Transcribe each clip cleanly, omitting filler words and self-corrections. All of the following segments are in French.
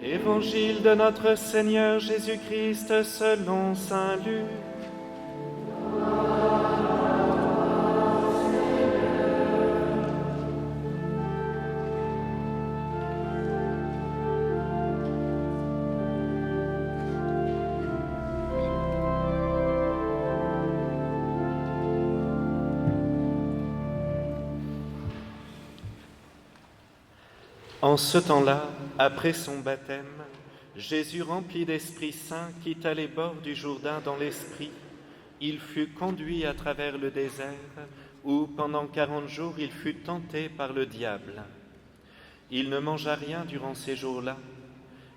Évangile de notre Seigneur Jésus-Christ selon saint Luc. En ce temps-là, après son baptême, Jésus, rempli d'Esprit Saint, quitta les bords du Jourdain dans l'Esprit. Il fut conduit à travers le désert, où pendant 40 jours il fut tenté par le diable. Il ne mangea rien durant ces jours-là,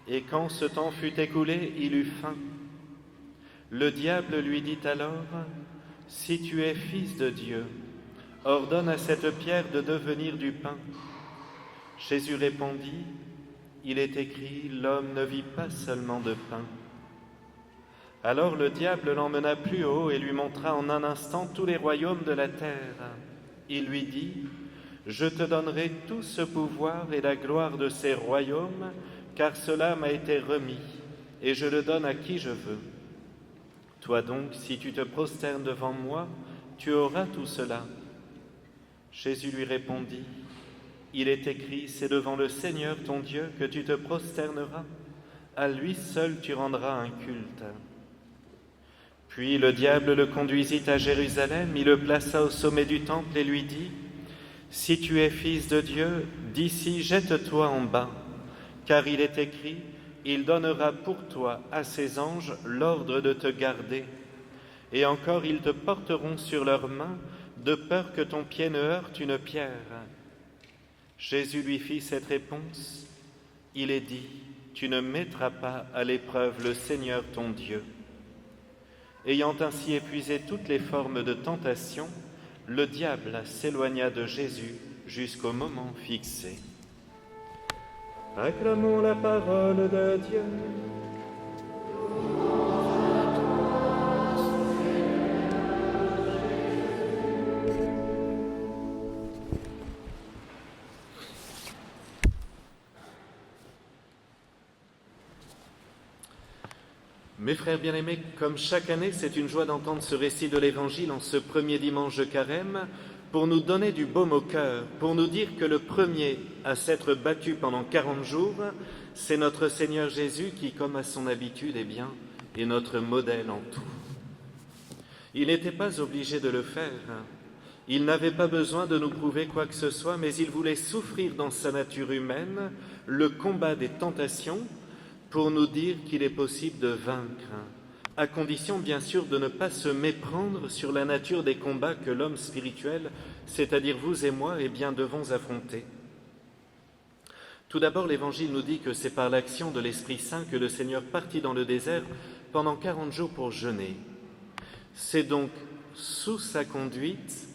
et quand ce temps fut écoulé, il eut faim. Le diable lui dit alors, « Si tu es fils de Dieu, ordonne à cette pierre de devenir du pain. » Jésus répondit, « Il est écrit, l'homme ne vit pas seulement de pain. » Alors le diable l'emmena plus haut et lui montra en un instant tous les royaumes de la terre. Il lui dit, « Je te donnerai tout ce pouvoir et la gloire de ces royaumes, car cela m'a été remis, et je le donne à qui je veux. Toi donc, si tu te prosternes devant moi, tu auras tout cela. » Jésus lui répondit, « Il est écrit, c'est devant le Seigneur ton Dieu que tu te prosterneras. À lui seul tu rendras un culte. » Puis le diable le conduisit à Jérusalem, il le plaça au sommet du temple et lui dit, « Si tu es fils de Dieu, d'ici jette-toi en bas, car il est écrit, il donnera pour toi à ses anges l'ordre de te garder, et encore ils te porteront sur leurs mains, de peur que ton pied ne heurte une pierre. » Jésus lui fit cette réponse, « Il est dit, tu ne mettras pas à l'épreuve le Seigneur ton Dieu. » Ayant ainsi épuisé toutes les formes de tentation, le diable s'éloigna de Jésus jusqu'au moment fixé. Acclamons la parole de Dieu. Mes frères bien-aimés, comme chaque année, c'est une joie d'entendre ce récit de l'Évangile en ce premier dimanche de Carême pour nous donner du baume au cœur, pour nous dire que le premier à s'être battu pendant 40 jours, c'est notre Seigneur Jésus qui, comme à son habitude, est notre modèle en tout. Il n'était pas obligé de le faire. Il n'avait pas besoin de nous prouver quoi que ce soit, mais il voulait souffrir dans sa nature humaine le combat des tentations pour nous dire qu'il est possible de vaincre, à condition bien sûr de ne pas se méprendre sur la nature des combats que l'homme spirituel, c'est-à-dire vous et moi, devons affronter. Tout d'abord, l'Évangile nous dit que c'est par l'action de l'Esprit Saint que le Seigneur partit dans le désert pendant 40 jours pour jeûner. C'est donc sous sa conduite,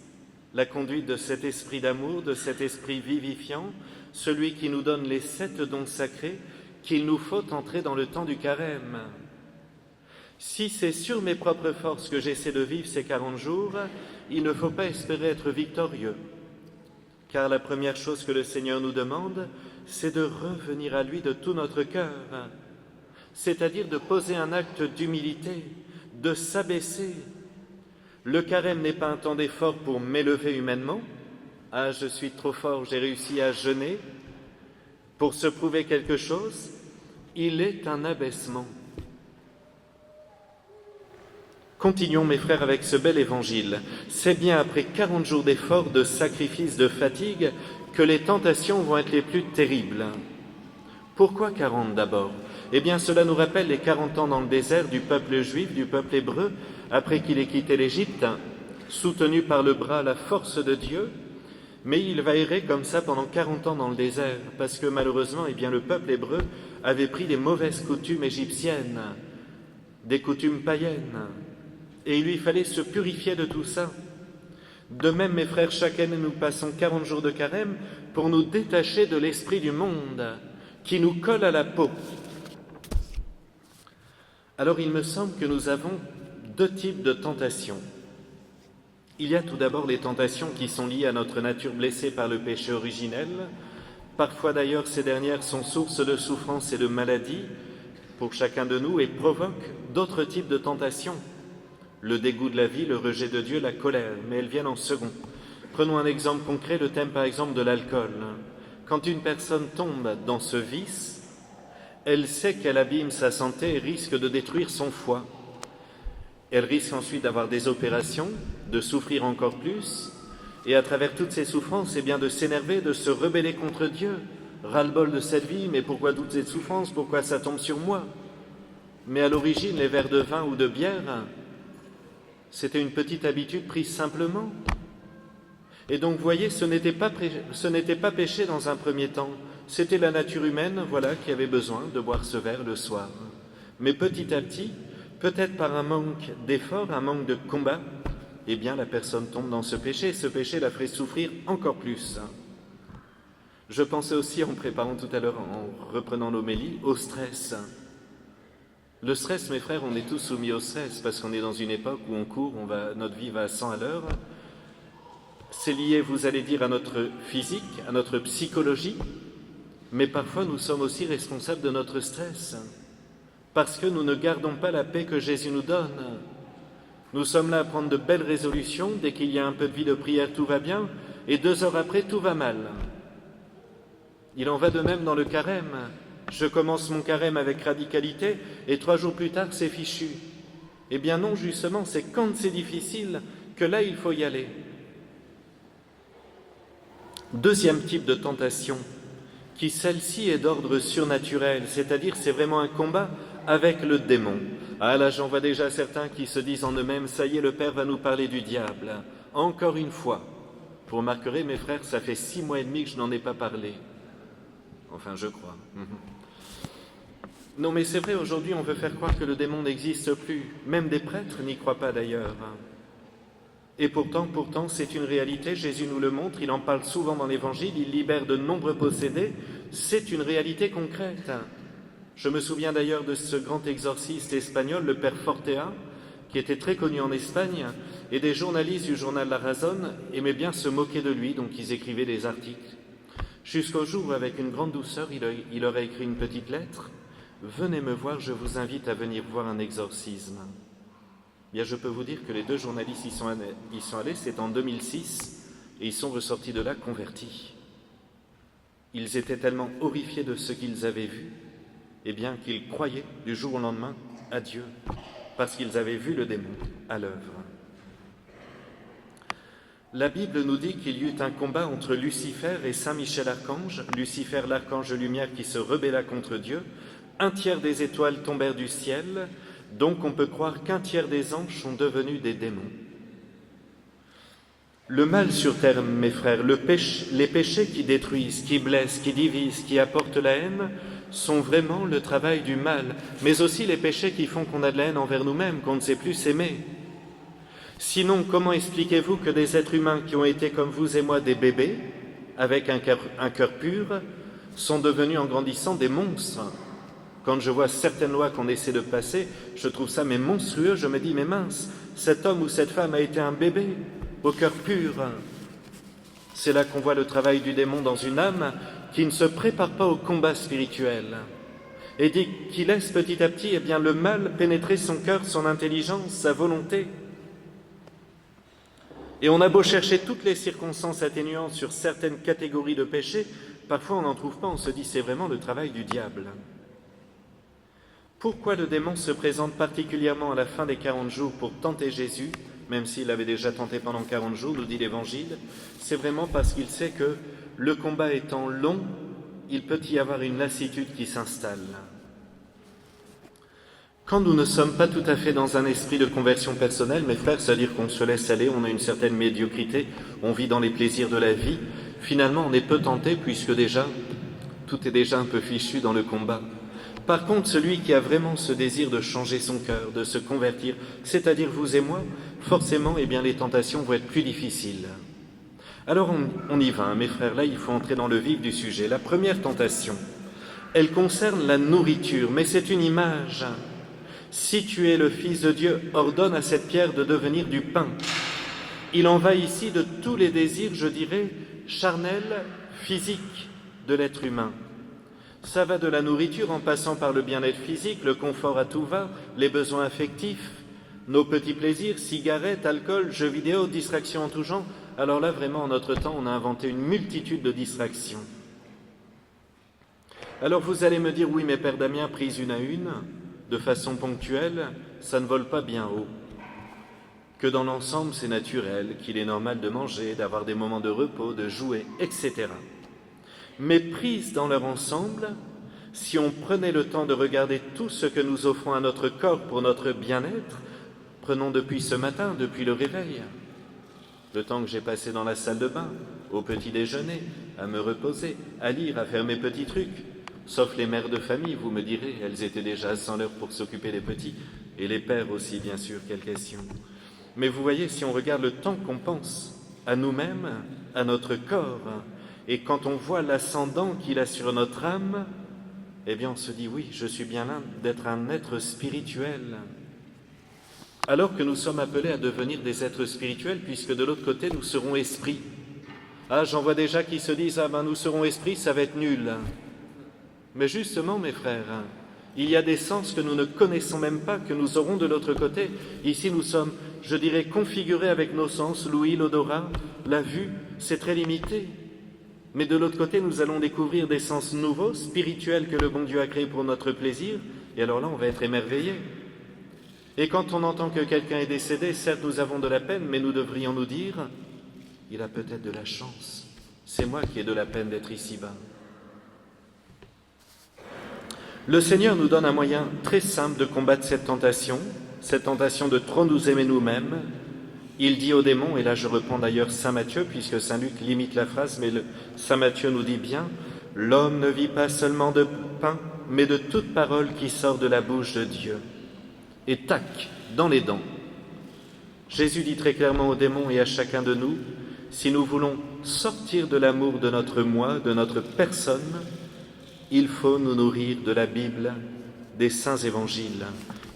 la conduite de cet esprit d'amour, de cet esprit vivifiant, celui qui nous donne les 7 dons sacrés, qu'il nous faut entrer dans le temps du carême. Si c'est sur mes propres forces que j'essaie de vivre ces 40 jours, il ne faut pas espérer être victorieux. Car la première chose que le Seigneur nous demande, c'est de revenir à lui de tout notre cœur, c'est-à-dire de poser un acte d'humilité, de s'abaisser. Le carême n'est pas un temps d'effort pour m'élever humainement. « Ah, je suis trop fort, j'ai réussi à jeûner », pour se prouver quelque chose, il est un abaissement. Continuons, mes frères, avec ce bel évangile. C'est bien après 40 jours d'efforts, de sacrifices, de fatigue, que les tentations vont être les plus terribles. Pourquoi 40 d'abord ? Eh bien, cela nous rappelle les 40 ans dans le désert du peuple juif, du peuple hébreu, après qu'il ait quitté l'Égypte, soutenu par le bras, la force de Dieu. Mais il va errer comme ça pendant 40 ans dans le désert, parce que malheureusement, le peuple hébreu avait pris les mauvaises coutumes égyptiennes, des coutumes païennes, et il lui fallait se purifier de tout ça. De même, mes frères, chaque année, nous passons 40 jours de carême pour nous détacher de l'esprit du monde qui nous colle à la peau. Alors, il me semble que nous avons 2 types de tentations. Il y a tout d'abord les tentations qui sont liées à notre nature blessée par le péché originel, Parfois d'ailleurs, ces dernières sont source de souffrance et de maladie pour chacun de nous et provoquent d'autres types de tentations. Le dégoût de la vie, le rejet de Dieu, la colère, mais elles viennent en second. Prenons un exemple concret, le thème par exemple de l'alcool. Quand une personne tombe dans ce vice, elle sait qu'elle abîme sa santé et risque de détruire son foie. Elle risque ensuite d'avoir des opérations, de souffrir encore plus, et à travers toutes ces souffrances, eh bien, de s'énerver, de se rebeller contre Dieu. Ras-le-bol de cette vie, mais pourquoi toutes ces souffrances? Pourquoi ça tombe sur moi? Mais à l'origine, les verres de vin ou de bière, c'était une petite habitude prise simplement. Et donc, vous voyez, ce n'était pas péché dans un premier temps. C'était la nature humaine, voilà, qui avait besoin de boire ce verre le soir. Mais petit à petit, peut-être par un manque d'effort, un manque de combat, eh bien, la personne tombe dans ce péché. Ce péché la ferait souffrir encore plus. Je pensais aussi, en préparant tout à l'heure, en reprenant l'homélie, au stress. Le stress, mes frères, on est tous soumis au stress parce qu'on est dans une époque où on court, notre vie va à 100 à l'heure. C'est lié, vous allez dire, à notre physique, à notre psychologie, mais parfois nous sommes aussi responsables de notre stress parce que nous ne gardons pas la paix que Jésus nous donne. Nous sommes là à prendre de belles résolutions, dès qu'il y a un peu de vie de prière, tout va bien, et 2 heures après, tout va mal. Il en va de même dans le carême. Je commence mon carême avec radicalité, et 3 jours plus tard, c'est fichu. Eh bien non, justement, c'est quand c'est difficile que là, il faut y aller. Deuxième type de tentation, qui celle-ci est d'ordre surnaturel, c'est-à-dire c'est vraiment un combat avec le démon. Ah là, j'en vois déjà certains qui se disent en eux-mêmes, ça y est, le Père va nous parler du diable. Encore une fois. Vous remarquerez, mes frères, ça fait 6 mois et demi que je n'en ai pas parlé. Enfin, je crois. Non, mais c'est vrai, aujourd'hui, on veut faire croire que le démon n'existe plus. Même des prêtres n'y croient pas d'ailleurs. Et pourtant, c'est une réalité, Jésus nous le montre, il en parle souvent dans l'Évangile, il libère de nombreux possédés, c'est une réalité concrète. Je me souviens d'ailleurs de ce grand exorciste espagnol, le père Fortea, qui était très connu en Espagne, et des journalistes du journal La Razón aimaient bien se moquer de lui, donc ils écrivaient des articles. Jusqu'au jour où, avec une grande douceur, il leur a écrit une petite lettre. « Venez me voir, je vous invite à venir voir un exorcisme. » Bien, je peux vous dire que les 2 journalistes y sont allés, c'est en 2006, et ils sont ressortis de là convertis. Ils étaient tellement horrifiés de ce qu'ils avaient vu, eh bien qu'ils croyaient du jour au lendemain à Dieu, parce qu'ils avaient vu le démon à l'œuvre. La Bible nous dit qu'il y eut un combat entre Lucifer et Saint Michel Archange, Lucifer l'archange lumière qui se rebella contre Dieu, 1/3 des étoiles tombèrent du ciel, donc on peut croire qu'1/3 des anges sont devenus des démons. Le mal sur terre, mes frères, les péchés qui détruisent, qui blessent, qui divisent, qui apportent la haine, sont vraiment le travail du mal, mais aussi les péchés qui font qu'on a de la haine envers nous-mêmes, qu'on ne sait plus s'aimer. Sinon, comment expliquez-vous que des êtres humains qui ont été comme vous et moi des bébés, avec un cœur pur, sont devenus en grandissant des monstres? Quand je vois certaines lois qu'on essaie de passer, je trouve ça mais monstrueux, je me dis mais mince, cet homme ou cette femme a été un bébé, au cœur pur. C'est là qu'on voit le travail du démon dans une âme qui ne se prépare pas au combat spirituel et qui laisse petit à petit eh bien, le mal pénétrer son cœur, son intelligence, sa volonté. Et on a beau chercher toutes les circonstances atténuantes sur certaines catégories de péchés, parfois on n'en trouve pas, on se dit c'est vraiment le travail du diable. Pourquoi le démon se présente particulièrement à la fin des 40 jours pour tenter Jésus, même s'il avait déjà tenté pendant 40 jours, nous dit l'Évangile? C'est vraiment parce qu'il sait que le combat étant long, il peut y avoir une lassitude qui s'installe. Quand nous ne sommes pas tout à fait dans un esprit de conversion personnelle, mes frères, c'est-à-dire qu'on se laisse aller, on a une certaine médiocrité, on vit dans les plaisirs de la vie, finalement on est peu tenté puisque déjà, tout est déjà un peu fichu dans le combat. Par contre, celui qui a vraiment ce désir de changer son cœur, de se convertir, c'est-à-dire vous et moi, forcément, eh bien, les tentations vont être plus difficiles. Alors on y va, mes frères, là il faut entrer dans le vif du sujet. La première tentation, elle concerne la nourriture, mais c'est une image. Si tu es le Fils de Dieu, ordonne à cette pierre de devenir du pain. Il en va ici de tous les désirs, je dirais, charnels, physiques. de l'être humain. Ça va de la nourriture en passant par le bien-être physique, le confort à tout va, les besoins affectifs, nos petits plaisirs, cigarettes, alcool, jeux vidéo, distractions en tout genre. Alors là, vraiment, en notre temps, on a inventé une multitude de distractions. Alors vous allez me dire, oui, mais Père Damien, prises une à une, de façon ponctuelle, ça ne vole pas bien haut. Que dans l'ensemble, c'est naturel, qu'il est normal de manger, d'avoir des moments de repos, de jouer, etc. Mais prises dans leur ensemble, si on prenait le temps de regarder tout ce que nous offrons à notre corps pour notre bien-être, prenons depuis ce matin, depuis le réveil, le temps que j'ai passé dans la salle de bain, au petit déjeuner, à me reposer, à lire, à faire mes petits trucs, sauf les mères de famille, vous me direz, elles étaient déjà sans l'heure pour s'occuper des petits, et les pères aussi, bien sûr, quelle question. Mais vous voyez, si on regarde le temps qu'on pense à nous-mêmes, à notre corps, et quand on voit l'ascendant qu'il a sur notre âme, eh bien on se dit, oui, je suis bien là d'être un être spirituel. Alors que nous sommes appelés à devenir des êtres spirituels, puisque de l'autre côté, nous serons esprits. Ah, j'en vois déjà qui se disent, ah ben nous serons esprits, ça va être nul. Mais justement, mes frères, il y a des sens que nous ne connaissons même pas, que nous aurons de l'autre côté. Ici, nous sommes, je dirais, configurés avec nos sens, l'ouïe, l'odorat, la vue, c'est très limité. Mais de l'autre côté, nous allons découvrir des sens nouveaux, spirituels, que le bon Dieu a créés pour notre plaisir. Et alors là, on va être émerveillés. Et quand on entend que quelqu'un est décédé, certes, nous avons de la peine, mais nous devrions nous dire, il a peut-être de la chance. C'est moi qui ai de la peine d'être ici-bas. Le Seigneur nous donne un moyen très simple de combattre cette tentation de trop nous aimer nous-mêmes. Il dit au démon, et là je reprends d'ailleurs Saint Matthieu, puisque Saint Luc limite la phrase, mais Saint Matthieu nous dit bien, « L'homme ne vit pas seulement de pain, mais de toute parole qui sort de la bouche de Dieu. » Et tac, dans les dents. Jésus dit très clairement au démon et à chacun de nous, si nous voulons sortir de l'amour de notre moi, de notre personne, il faut nous nourrir de la Bible, des saints évangiles.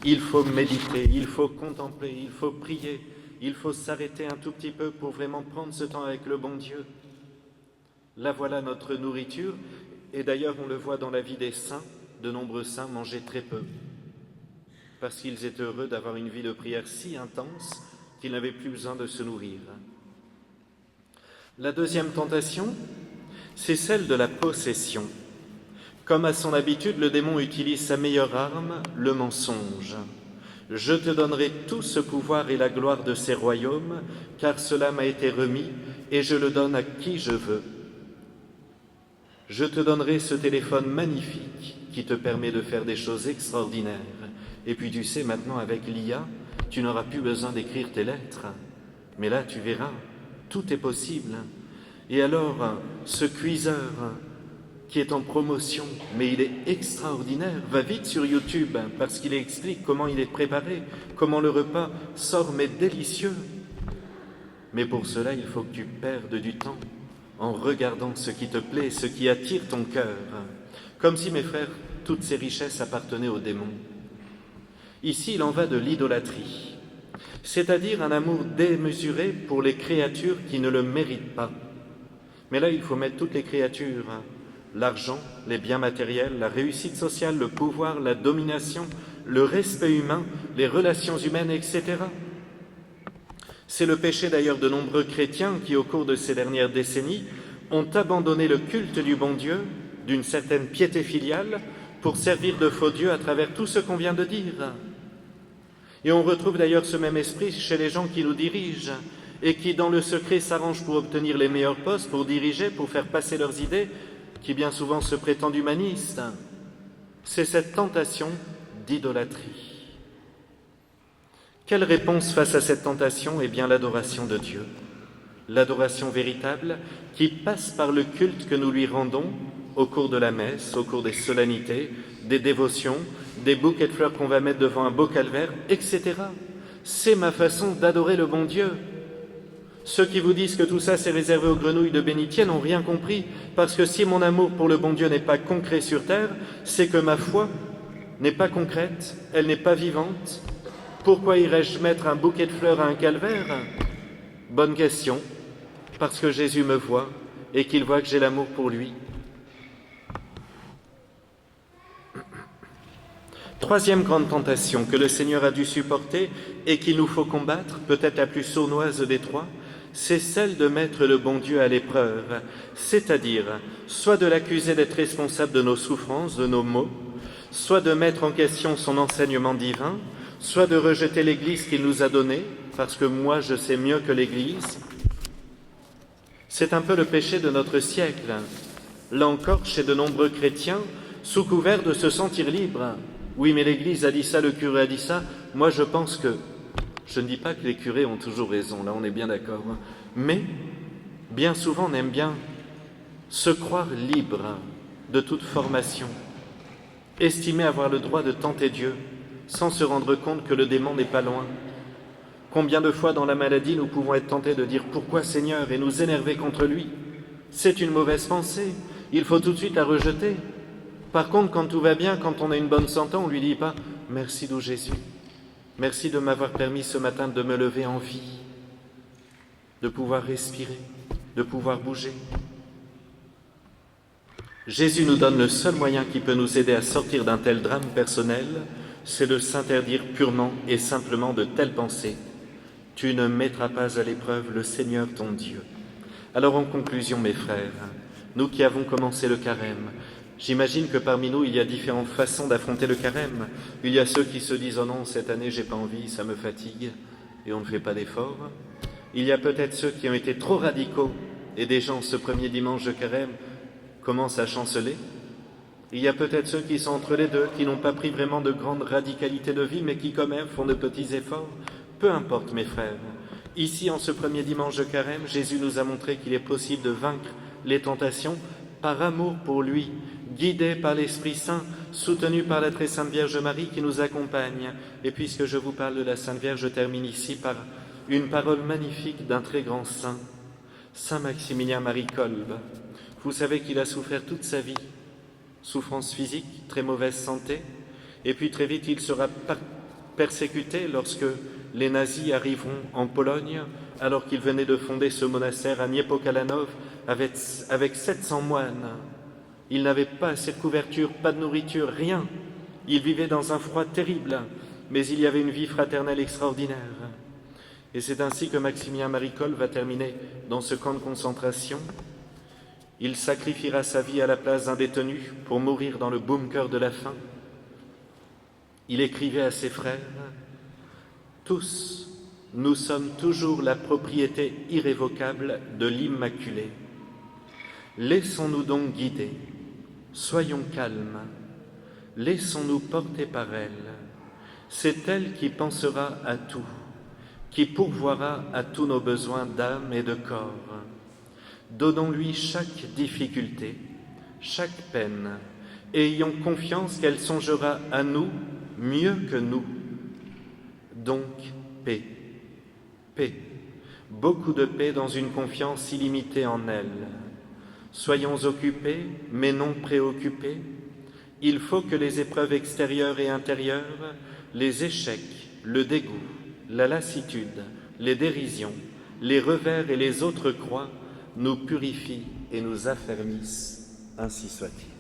Il faut méditer, il faut contempler, il faut prier, il faut s'arrêter un tout petit peu pour vraiment prendre ce temps avec le bon Dieu. Là voilà notre nourriture, et d'ailleurs on le voit dans la vie des saints, de nombreux saints mangeaient très peu, parce qu'ils étaient heureux d'avoir une vie de prière si intense qu'ils n'avaient plus besoin de se nourrir. La deuxième tentation, c'est celle de la possession. Comme à son habitude, le démon utilise sa meilleure arme, le mensonge. « Je te donnerai tout ce pouvoir et la gloire de ces royaumes, car cela m'a été remis, et je le donne à qui je veux. Je te donnerai ce téléphone magnifique qui te permet de faire des choses extraordinaires. Et puis tu sais, maintenant avec l'IA, tu n'auras plus besoin d'écrire tes lettres. Mais là, tu verras, tout est possible. Et alors, ce cuiseur qui est en promotion, mais il est extraordinaire, va vite sur YouTube parce qu'il explique comment il est préparé, comment le repas sort mais délicieux. Mais pour cela, il faut que tu perdes du temps en regardant ce qui te plaît, ce qui attire ton cœur. Comme si, mes frères, toutes ces richesses appartenaient aux démons. Ici, il en va de l'idolâtrie, c'est-à-dire un amour démesuré pour les créatures qui ne le méritent pas. Mais là, il faut mettre toutes les créatures, l'argent, les biens matériels, la réussite sociale, le pouvoir, la domination, le respect humain, les relations humaines, etc. C'est le péché d'ailleurs de nombreux chrétiens qui, au cours de ces dernières décennies, ont abandonné le culte du bon Dieu, d'une certaine piété filiale, pour servir de faux dieux à travers tout ce qu'on vient de dire. Et on retrouve d'ailleurs ce même esprit chez les gens qui nous dirigent et qui, dans le secret, s'arrangent pour obtenir les meilleurs postes, pour diriger, pour faire passer leurs idées, qui bien souvent se prétendent humanistes. C'est cette tentation d'idolâtrie. Quelle réponse face à cette tentation? Eh bien, l'adoration de Dieu. L'adoration véritable qui passe par le culte que nous lui rendons au cours de la messe, au cours des solennités, des dévotions, des bouquets de fleurs qu'on va mettre devant un beau calvaire, etc. C'est ma façon d'adorer le bon Dieu. Ceux qui vous disent que tout ça c'est réservé aux grenouilles de bénitier n'ont rien compris, parce que si mon amour pour le bon Dieu n'est pas concret sur terre, c'est que ma foi n'est pas concrète, elle n'est pas vivante. Pourquoi irais-je mettre un bouquet de fleurs à un calvaire? Bonne question, parce que Jésus me voit et qu'il voit que j'ai l'amour pour lui. Troisième grande tentation que le Seigneur a dû supporter et qu'il nous faut combattre, peut-être la plus sournoise des trois, c'est celle de mettre le bon Dieu à l'épreuve, c'est-à-dire soit de l'accuser d'être responsable de nos souffrances, de nos maux, soit de mettre en question son enseignement divin, soit de rejeter l'Église qu'il nous a donnée, parce que moi je sais mieux que l'Église. C'est un peu le péché de notre siècle. Là encore, chez de nombreux chrétiens, sous couvert de se sentir libres. Oui, mais l'Église a dit ça, le curé a dit ça. Moi, je pense que... Je ne dis pas que les curés ont toujours raison, là, on est bien d'accord. Mais, bien souvent, on aime bien se croire libre de toute formation, estimer avoir le droit de tenter Dieu, sans se rendre compte que le démon n'est pas loin. Combien de fois dans la maladie nous pouvons être tentés de dire « Pourquoi Seigneur ?» et nous énerver contre lui. C'est une mauvaise pensée, il faut tout de suite la rejeter. Par contre, quand tout va bien, quand on a une bonne santé, on ne lui dit pas « Merci d'où Jésus, merci de m'avoir permis ce matin de me lever en vie, de pouvoir respirer, de pouvoir bouger. » Jésus nous donne le seul moyen qui peut nous aider à sortir d'un tel drame personnel, c'est de s'interdire purement et simplement de telles pensées. Tu ne mettras pas à l'épreuve le Seigneur ton Dieu. Alors en conclusion, mes frères, nous qui avons commencé le carême, j'imagine que parmi nous, il y a différentes façons d'affronter le carême. Il y a ceux qui se disent « Oh non, cette année, j'ai pas envie, ça me fatigue » et on ne fait pas d'effort. Il y a peut-être ceux qui ont été trop radicaux et des gens, ce premier dimanche de carême, commencent à chanceler. Il y a peut-être ceux qui sont entre les deux, qui n'ont pas pris vraiment de grande radicalité de vie, mais qui quand même font de petits efforts. Peu importe, mes frères. Ici, en ce premier dimanche de carême, Jésus nous a montré qu'il est possible de vaincre les tentations par amour pour lui, guidé par l'Esprit Saint, soutenu par la très Sainte Vierge Marie qui nous accompagne. Et puisque je vous parle de la Sainte Vierge, je termine ici par une parole magnifique d'un très grand saint, Saint Maximilien Marie Kolbe. Vous savez qu'il a souffert toute sa vie, souffrance physique, très mauvaise santé, et puis très vite il sera persécuté lorsque les nazis arriveront en Pologne, alors qu'il venait de fonder ce monastère à Niepokalanów avec 700 moines. Il n'avait pas assez de couverture, pas de nourriture, rien. Il vivait dans un froid terrible, mais il y avait une vie fraternelle extraordinaire. Et c'est ainsi que Maximilien Marie Kolbe va terminer dans ce camp de concentration. Il sacrifiera sa vie à la place d'un détenu pour mourir dans le bunker de la faim. Il écrivait à ses frères « Tous, nous sommes toujours la propriété irrévocable de l'Immaculée. Laissons-nous donc guider, soyons calmes, laissons-nous porter par elle. C'est elle qui pensera à tout, qui pourvoira à tous nos besoins d'âme et de corps. Donnons-lui chaque difficulté, chaque peine, et ayons confiance qu'elle songera à nous mieux que nous. Donc, paix, paix, beaucoup de paix dans une confiance illimitée en elle. Soyons occupés, mais non préoccupés. Il faut que les épreuves extérieures et intérieures, les échecs, le dégoût, la lassitude, les dérisions, les revers et les autres croix nous purifient et nous affermissent. Ainsi soit-il.